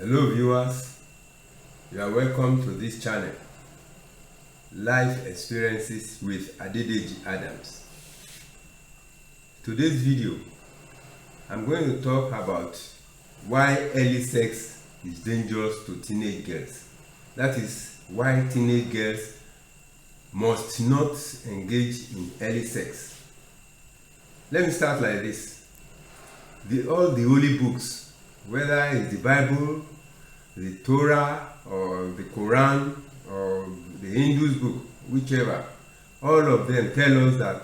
Hello viewers, you are welcome to this channel, Life Experiences with Adedeji Adams. Today's video, I'm going to talk about why early sex is dangerous to teenage girls. That is why teenage girls must not engage in early sex. Let me start like this. All the holy books, whether it's the Bible, the Torah, or the Quran, or the Hindu's book, whichever, all of them tell us that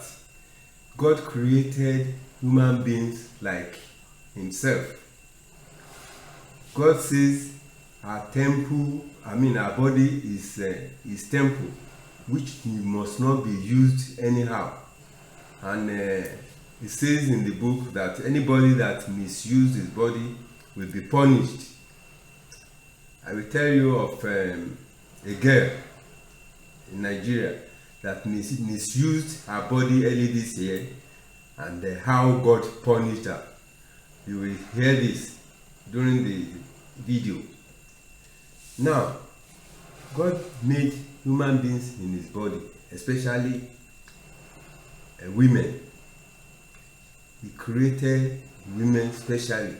God created human beings like himself. God says our body is temple, which must not be used anyhow. And it says in the book that anybody that misuses his body will be punished. I will tell you of a girl in Nigeria that misused her body early this year, and how God punished her. You will hear this during the video. Now, God made human beings in his body, especially women. He created women specially.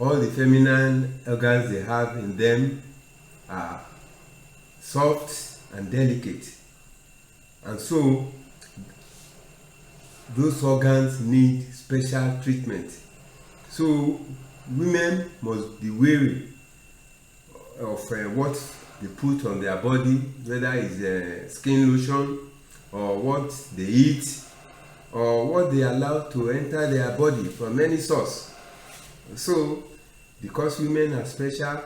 All the feminine organs they have in them are soft and delicate, and so those organs need special treatment. So women must be wary of what they put on their body, whether it's skin lotion, or what they eat, or what they allow to enter their body from any source. So, because women are special,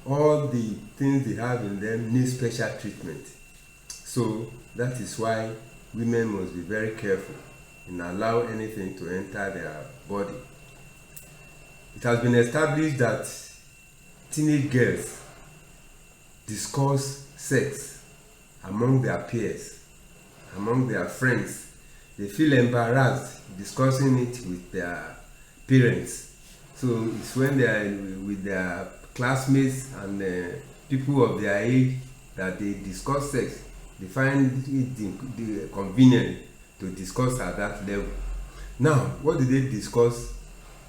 all the things they have in them need special treatment. So, that is why women must be very careful and allow anything to enter their body. It has been established that teenage girls discuss sex among their peers, among their friends. They feel embarrassed discussing it with their parents. So it's when they are with their classmates and people of their age that they discuss sex. They find it convenient to discuss at that level. Now, what do they discuss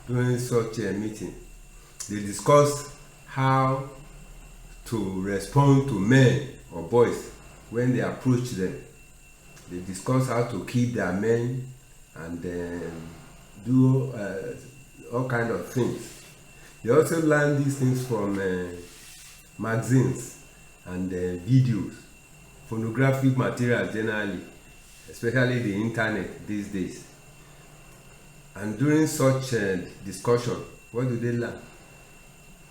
during such a meeting? They discuss how to respond to men or boys when they approach them. They discuss how to keep their men and do all kind of things. They also learn these things from magazines and videos, phonographic materials generally, especially the internet these days. And during such discussion, what do they learn?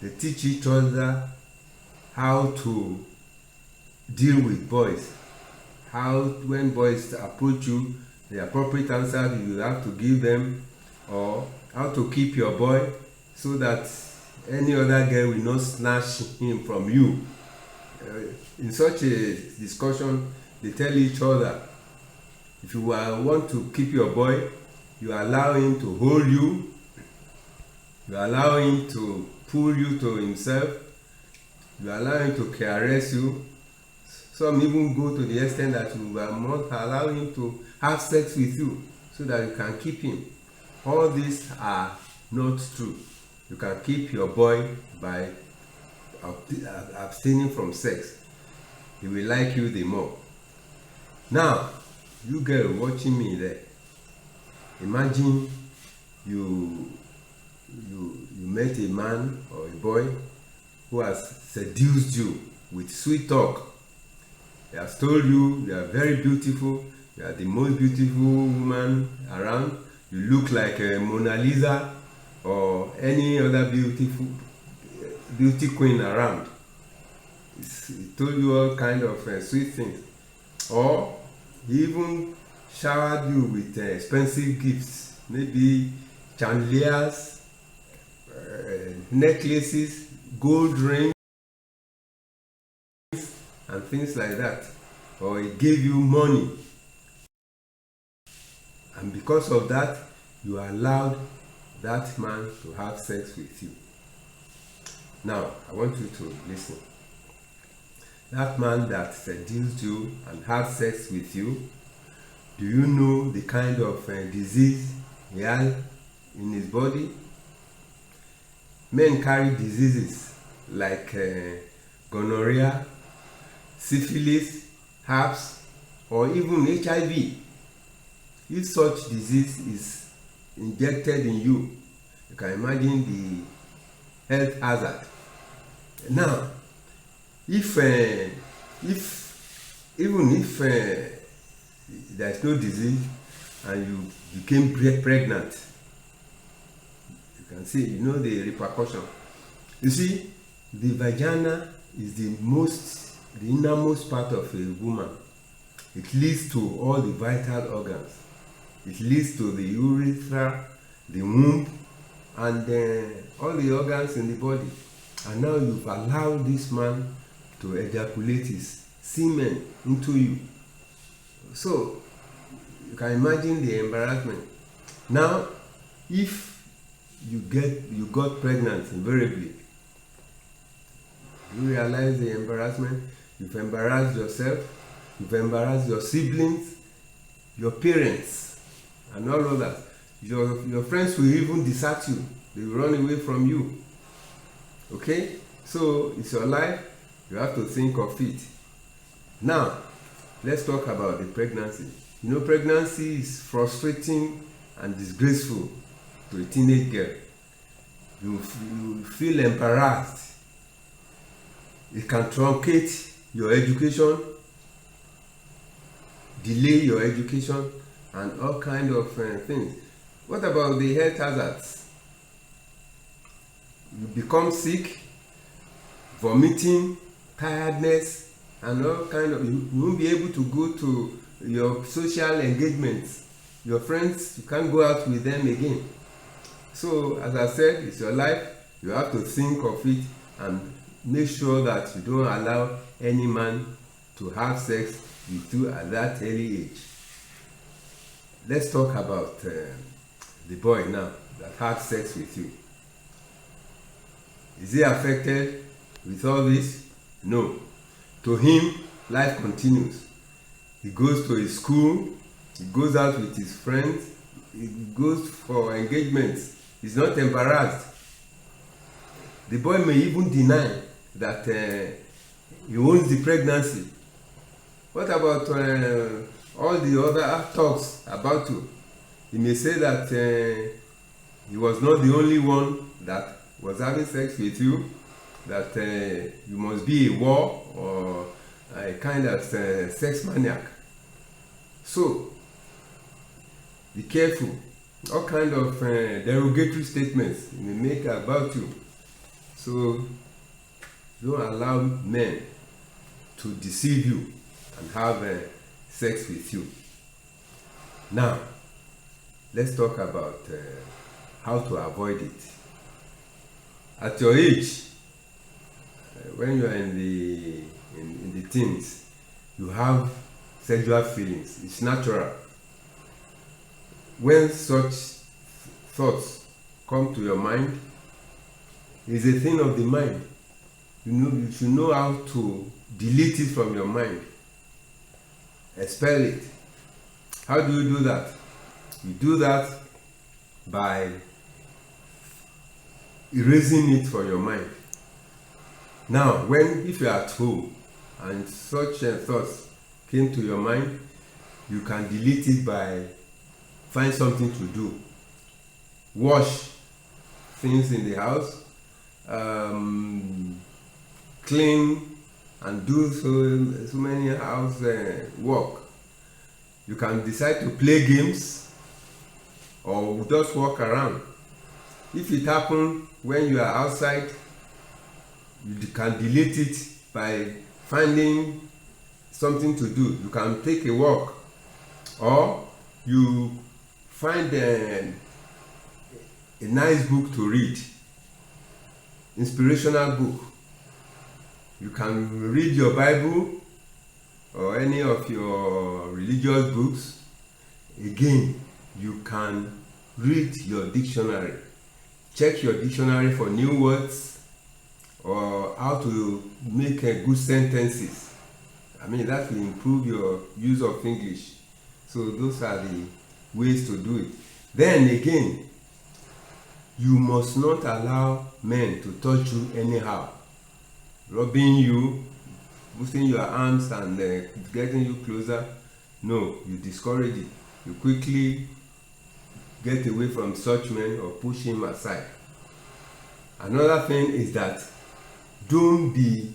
They teach each other how to deal with boys. How, when boys approach you, the appropriate answer you have to give them, or how to keep your boy so that any other girl will not snatch him from you. In such a discussion, they tell each other, if you want to keep your boy, you allow him to hold you, you allow him to pull you to himself, you allow him to caress you. Some even go to the extent that you will not allow him to have sex with you so that you can keep him. All these are not true. You can keep your boy by abstaining from sex. He will like you the more. Now, you girl watching me there, imagine you met a man or a boy who has seduced you with sweet talk. He has told you you are very beautiful, you are the most beautiful woman around, you look like a Mona Lisa or any other beauty queen around. He told you all kind of sweet things. Or he even showered you with expensive gifts, maybe chandeliers, necklaces, gold rings, and things like that. Or he gave you money, and because of that, you allowed that man to have sex with you. Now, I want you to listen. That man that seduced you and had sex with you, do you know the kind of disease he had in his body? Men carry diseases like gonorrhea, syphilis, herpes, or even HIV. If such disease is injected in you, you can imagine the health hazard. Now, if even if there is no disease and you became pregnant, you can see, you know, the repercussion. You see, the vagina is the innermost part of a woman. It leads to all the vital organs. It leads to the urethra, the womb, and all the organs in the body. And now you've allowed this man to ejaculate his semen into you. So you can imagine the embarrassment. Now, if you got pregnant invariably, you realize the embarrassment. You've embarrassed yourself, you've embarrassed your siblings, your parents, and all of that. Your friends will even desert you. They will run away from you. Okay? So it's your life. You have to think of it. Now, let's talk about the pregnancy. You know, pregnancy is frustrating and disgraceful to a teenage girl. You feel embarrassed. It can truncate your education, delay your education, and all kinds of things. What about the health hazards? You become sick, vomiting, tiredness, and all kind of. You won't be able to go to your social engagements. Your friends, you can't go out with them again. So, as I said, it's your life. You have to think of it and make sure that you don't allow any man to have sex with you at that early age. Let's talk about the boy now that had sex with you. Is he affected with all this? No. To him, life continues. He goes to his school, he goes out with his friends, he goes for engagements. He's not embarrassed. The boy may even deny that he owns the pregnancy. What about all the other talks about you? He may say that he was not the only one that was having sex with you, that you must be a whore or a kind of sex maniac. So, be careful. All kind of derogatory statements he may make about you. So, don't allow men to deceive you and have sex with you. Now, let's talk about how to avoid it. At your age, when you are in the teens, you have sexual feelings. It's natural. When such thoughts come to your mind, it's a thing of the mind. You should know how to delete it from your mind. Expel it. How do you do that? You do that by erasing it from your mind. Now, if you are at home and such thoughts came to your mind, you can delete it by find something to do. Wash things in the house, clean and do so many house work. You can decide to play games or just walk around. If it happens when you are outside, you can delete it by finding something to do. You can take a walk, or you find a nice book to read, inspirational book. You can read your Bible or any of your religious books. Again, you can read your dictionary. Check your dictionary for new words how to make good sentences. I mean, that will improve your use of English. So those are the ways to do it. Then again, you must not allow men to touch you anyhow, rubbing you, boosting your arms and getting you closer. No, you discourage it. You quickly get away from such men or push him aside. Another thing is that don't be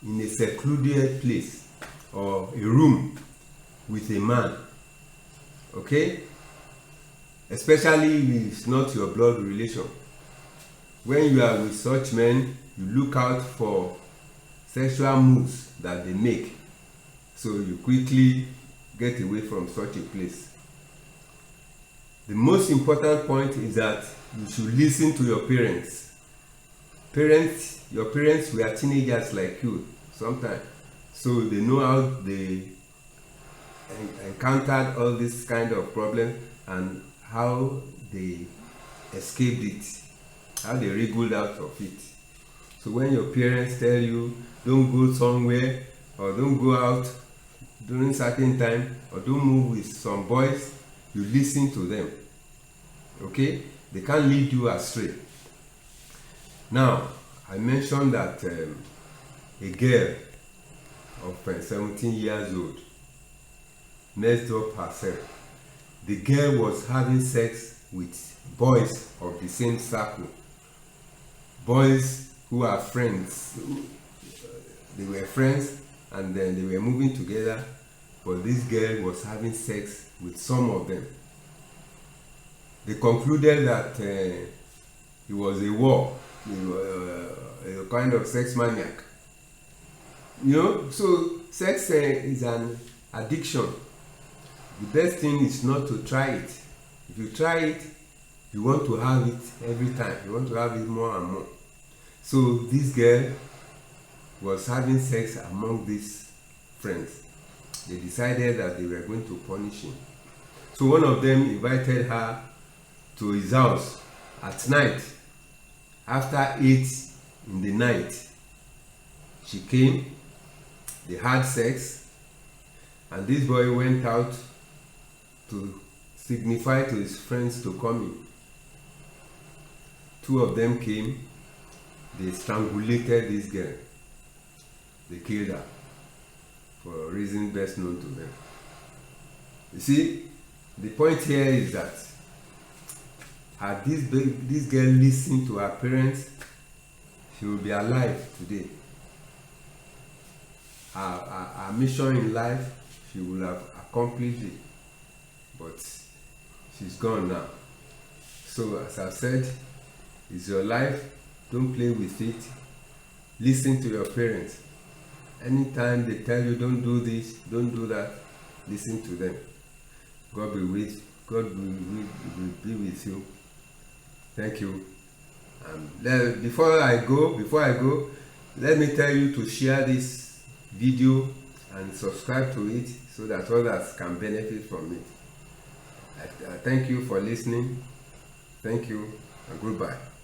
in a secluded place or a room with a man, okay? Especially if it's not your blood relation. When you are with such men, you look out for sexual moves that they make, so you quickly get away from such a place. The most important point is that you should listen to your parents. Your parents were teenagers like you sometimes, so they know how they encountered all this kind of problem and how they escaped it, how they wriggled out of it. So when your parents tell you don't go somewhere or don't go out during certain time or don't move with some boys, you listen to them, okay? They can't lead you astray. Now, I mentioned that a girl of 17 years old messed up herself. The girl was having sex with boys of the same circle, boys who are friends. They were friends and then they were moving together, but this girl was having sex with some of them. They concluded that he was a war, a kind of sex maniac. You know, so sex is an addiction. The best thing is not to try it. If you try it, you want to have it every time. You want to have it more and more. So this girl was having sex among these friends. They decided that they were going to punish him. So one of them invited her to his house at night. After 8 in the night, she came, they had sex, and this boy went out to signify to his friends to come in. 2 of them came, they strangulated this girl. They killed her for a reason best known to them. You see, the point here is that had this girl listened to her parents, she will be alive today. Her mission in life, she will have accomplished it, but she's gone now. So as I've said, it's your life. Don't play with it. Listen to your parents. Anytime they tell you don't do this, don't do that, listen to them. God will be with you. Thank you. Before I go, let me tell you to share this video and subscribe to it so that others can benefit from it. Thank you for listening. Thank you and goodbye.